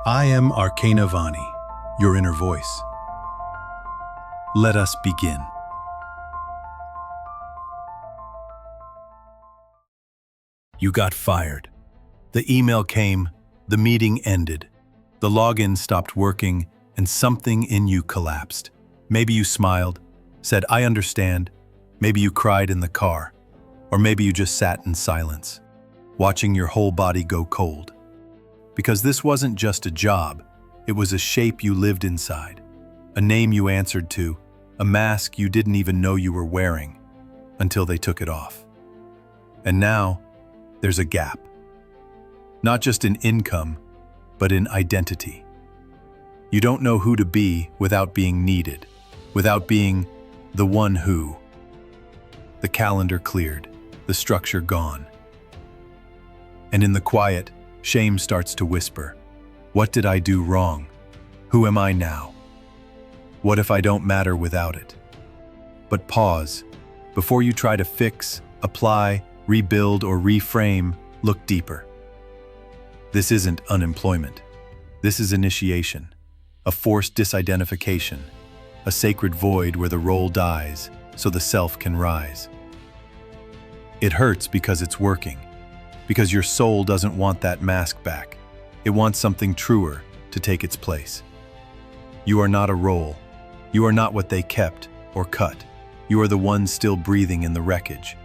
I am Arcana Vani, your inner voice. Let us begin. You got fired. The email came, the meeting ended, the login stopped working, and something in you collapsed. Maybe you smiled, said, "I understand." Maybe you cried in the car, or maybe you just sat in silence, watching your whole body go cold. Because this wasn't just a job, it was a shape you lived inside, a name you answered to, a mask you didn't even know you were wearing until they took it off. And now, there's a gap. Not just in income, but in identity. You don't know who to be without being needed, without being the one who. The calendar cleared, the structure gone. And in the quiet, shame starts to whisper, "What did I do wrong? Who am I now? What if I don't matter without it?" But pause. Before you try to fix, apply, rebuild, or reframe, look deeper. This isn't unemployment. This is initiation, a forced disidentification, a sacred void where the role dies so the self can rise. It hurts because it's working, because your soul doesn't want that mask back. It wants something truer to take its place. You are not a role. You are not what they kept or cut. You are the one still breathing in the wreckage.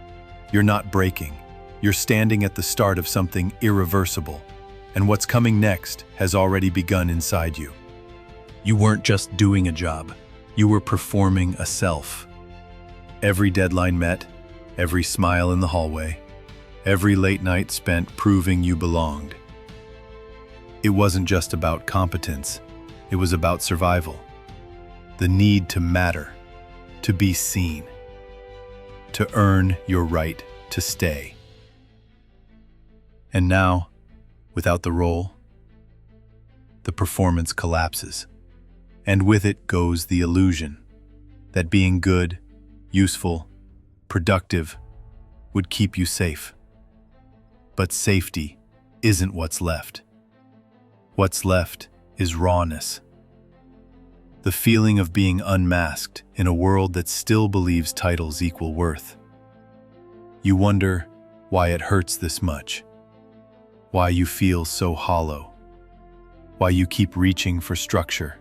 You're not breaking. You're standing at the start of something irreversible, and what's coming next has already begun inside you. You weren't just doing a job. You were performing a self. Every deadline met, every smile in the hallway, every late night spent proving you belonged. It wasn't just about competence, it was about survival. The need to matter, to be seen, to earn your right to stay. And now, without the role, the performance collapses. And with it goes the illusion that being good, useful, productive would keep you safe. But safety isn't what's left. What's left is rawness. The feeling of being unmasked in a world that still believes titles equal worth. You wonder why it hurts this much, why you feel so hollow, why you keep reaching for structure,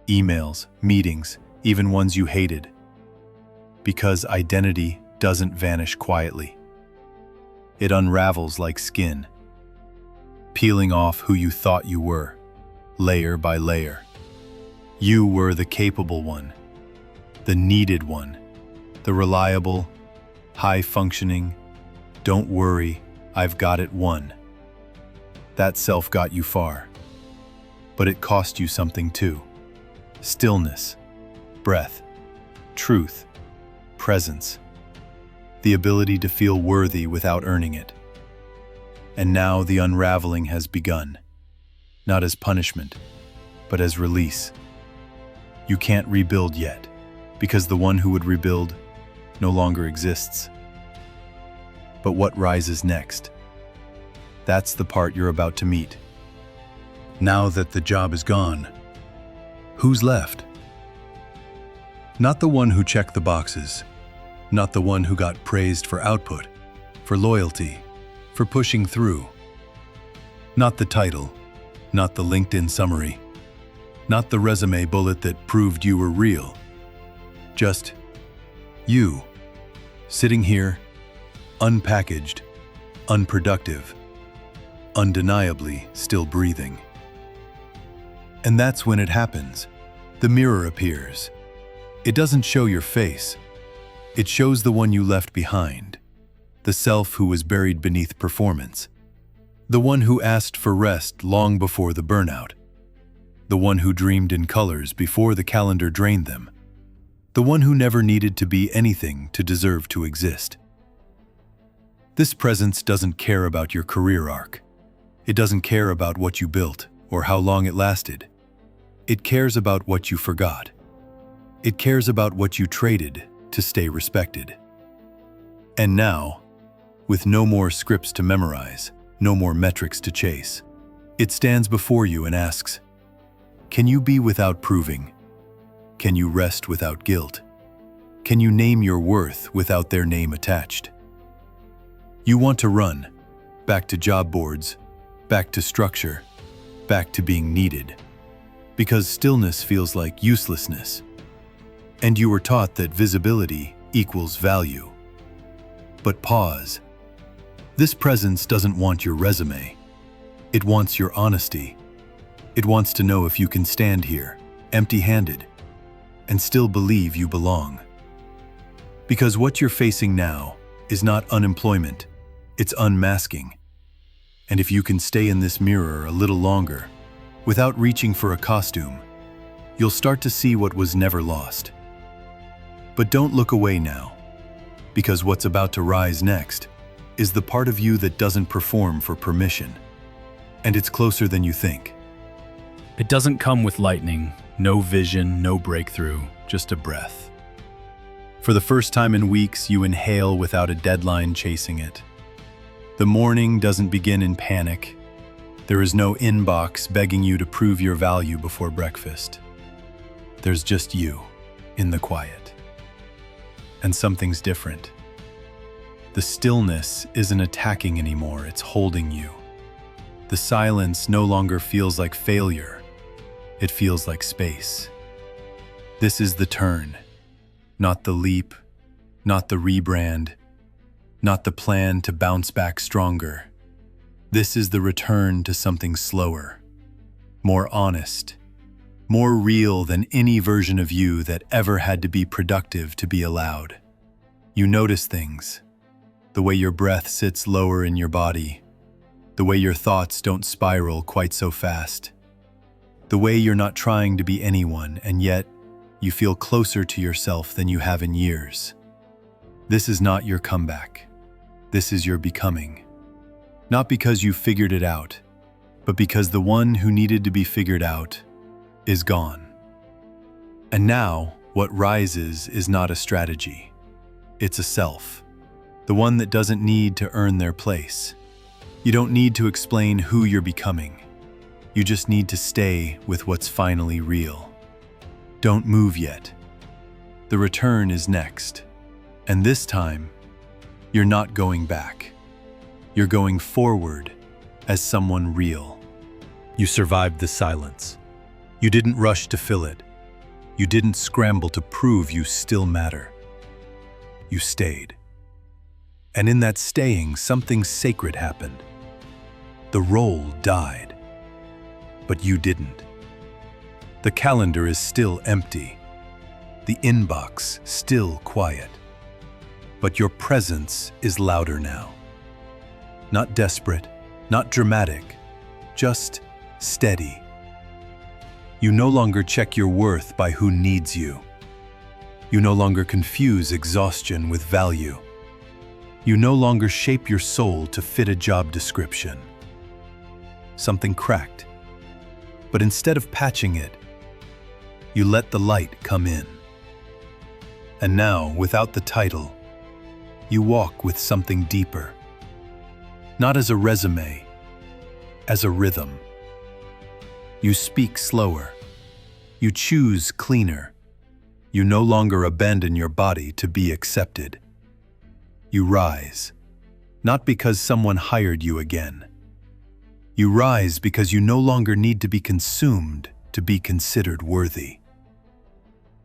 emails, meetings, even ones you hated. Because identity doesn't vanish quietly. It unravels like skin, peeling off who you thought you were, layer by layer. You were the capable one, the needed one, the reliable, high-functioning, "Don't worry, I've got it" one. That self got you far, but it cost you something too. Stillness, breath, truth, presence, the ability to feel worthy without earning it. And now the unraveling has begun, not as punishment, but as release. You can't rebuild yet, because the one who would rebuild no longer exists. But what rises next? That's the part you're about to meet. Now that the job is gone, who's left? Not the one who checked the boxes, not the one who got praised for output, for loyalty, for pushing through. Not the title, not the LinkedIn summary, not the resume bullet that proved you were real. Just you, sitting here, unpackaged, unproductive, undeniably still breathing. And that's when it happens. The mirror appears. It doesn't show your face. It shows the one you left behind, the self who was buried beneath performance, the one who asked for rest long before the burnout, the one who dreamed in colors before the calendar drained them, the one who never needed to be anything to deserve to exist. This presence doesn't care about your career arc. It doesn't care about what you built or how long it lasted. It cares about what you forgot. It cares about what you traded to stay respected. And now, with no more scripts to memorize, no more metrics to chase, It stands before you and asks, can you be without proving? Can you rest without guilt? Can you name your worth without their name attached? You want to run, back to job boards, back to structure, back to being needed, because stillness feels like uselessness. And you were taught that visibility equals value. But pause. This presence doesn't want your resume. It wants your honesty. It wants to know if you can stand here, empty-handed, and still believe you belong. Because what you're facing now is not unemployment, it's unmasking. And if you can stay in this mirror a little longer, without reaching for a costume, you'll start to see what was never lost. But don't look away now, because what's about to rise next is the part of you that doesn't perform for permission. And it's closer than you think. It doesn't come with lightning, no vision, no breakthrough, just a breath. For the first time in weeks, you inhale without a deadline chasing it. The morning doesn't begin in panic. There is no inbox begging you to prove your value before breakfast. There's just you, in the quiet. And something's different. The stillness isn't attacking anymore, it's holding you. The silence no longer feels like failure. It feels like space. This is the turn, not the leap, not the rebrand, not the plan to bounce back stronger. This is the return to something slower, more honest, more real than any version of you that ever had to be productive to be allowed. You notice things, the way your breath sits lower in your body, the way your thoughts don't spiral quite so fast, the way you're not trying to be anyone and yet you feel closer to yourself than you have in years. This is not your comeback. This is your becoming. Not because you figured it out, but because the one who needed to be figured out is gone. And now, what rises is not a strategy. It's a self. The one that doesn't need to earn their place. You don't need to explain who you're becoming. You just need to stay with what's finally real. Don't move yet. The return is next. And this time, you're not going back. You're going forward as someone real. You survived the silence. You didn't rush to fill it. You didn't scramble to prove you still matter. You stayed. And in that staying, something sacred happened. The role died. But you didn't. The calendar is still empty. The inbox still quiet. But your presence is louder now. Not desperate, not dramatic, just steady. You no longer check your worth by who needs you. You no longer confuse exhaustion with value. You no longer shape your soul to fit a job description. Something cracked. But instead of patching it, you let the light come in. And now, without the title, you walk with something deeper. Not as a resume, as a rhythm. You speak slower. You choose cleaner. You no longer abandon your body to be accepted. You rise, not because someone hired you again. You rise because you no longer need to be consumed to be considered worthy.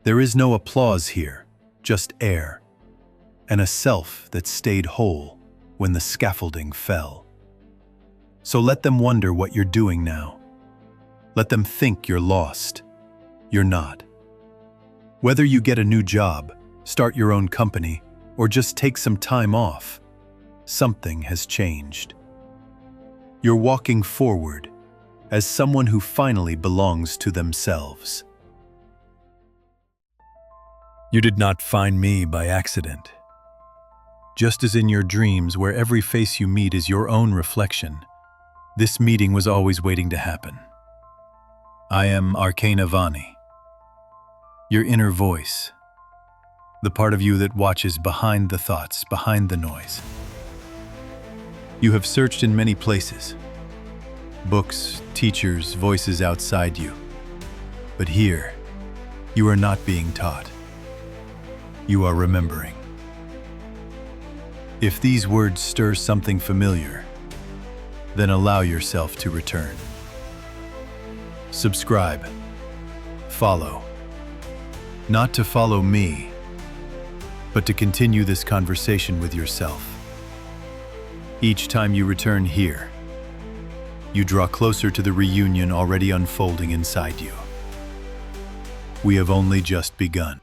There is no applause here, just air, and a self that stayed whole when the scaffolding fell. So let them wonder what you're doing now. Let them think you're lost. You're not. Whether you get a new job, start your own company, or just take some time off, something has changed. You're walking forward as someone who finally belongs to themselves. You did not find me by accident. Just as in your dreams, where every face you meet is your own reflection, this meeting was always waiting to happen. I am Arcana Vani, your inner voice, the part of you that watches behind the thoughts, behind the noise. You have searched in many places, books, teachers, voices outside you. But here, you are not being taught. You are remembering. If these words stir something familiar, then allow yourself to return. Subscribe. Follow. Not to follow me, but to continue this conversation with yourself. Each time you return here, you draw closer to the reunion already unfolding inside you. We have only just begun.